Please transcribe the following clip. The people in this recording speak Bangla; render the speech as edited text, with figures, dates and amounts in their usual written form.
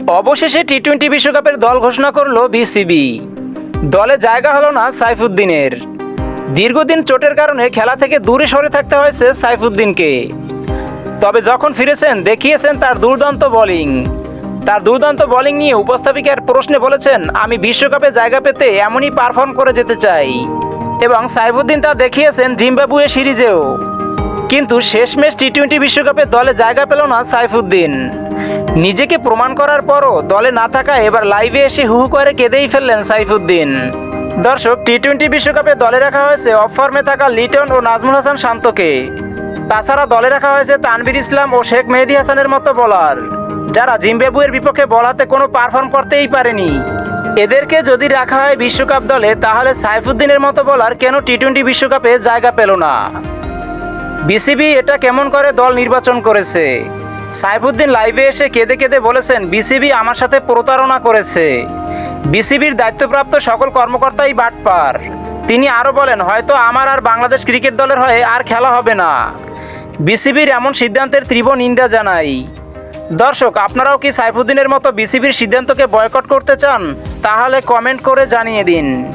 অবশেষে টি-20 বিশ্বকাপের দল ঘোষণা করলো বিসিবি। দলে জায়গা হলো না সাইফুদ্দিনের। দীর্ঘদিন চোটের কারণে খেলা থেকে দূরে সরে থাকতে হয়েছে সাইফুদ্দিনকে। তবে যখন ফিরেছেন দেখিয়েছেন তার দুর্দান্ত বোলিং। তার দুর্দান্ত বোলিং নিয়ে উপস্থাপিকার প্রশ্নে বলেছেন, আমি বিশ্বকাপে জায়গা পেতে এমনই পারফর্ম করে যেতে চাই। এবং সাইফুদ্দিন তা দেখিয়েছেন জিম্বাবুয়ে সিরিজেও। কিন্তু শেষমেশ টি-20 বিশ্বকাপে দলে জায়গা পেল না সাইফুদ্দিন। নিজেকে প্রমাণ করার পরও দলে না থাকায় এবার লাইভে এসে হু হু করে কেঁদেই ফেললেন সাইফুদ্দিন। দর্শক, টি-20 বিশ্বকাপে দলে রাখা হয়েছে অফ ফর্মে থাকা লিটন ও নাজমুল হাসান শান্তকে। তাছাড়া দলে রাখা হয়েছে তানভীর ইসলাম ও শেখ মেহেদী হাসানের মতো বোলার, যারা জিম্বাবুয়ের বিপক্ষে বল হাতে কোনো পারফর্ম করতেই পারেনি। এদেরকে যদি রাখা হয় বিশ্বকাপ দলে, তাহলে সাইফুদ্দিনের মতো বোলার কেন টি-20 বিশ্বকাপে জায়গা পেল না? বিসিবি এটা কেমন করে দল নির্বাচন করেছে? সাইফুদ্দিন লাইভে এসে কেঁদে কেঁদে বলেছেন, বিসিবি আমার সাথে প্রতারণা করেছে। বিসিবির দায়িত্বপ্রাপ্ত সকল কর্মকর্তাই বাটপার। তিনি আরও বলেন, হয়তো আমার আর বাংলাদেশ ক্রিকেট দলের হয়ে আর খেলা হবে না। বিসিবির এমন সিদ্ধান্তের তীব্র নিন্দা জানাই। দর্শক, আপনারাও কি সাইফুদ্দিনের মতো বিসিবির সিদ্ধান্তকে বয়কট করতে চান? তাহলে কমেন্ট করে জানিয়ে দিন।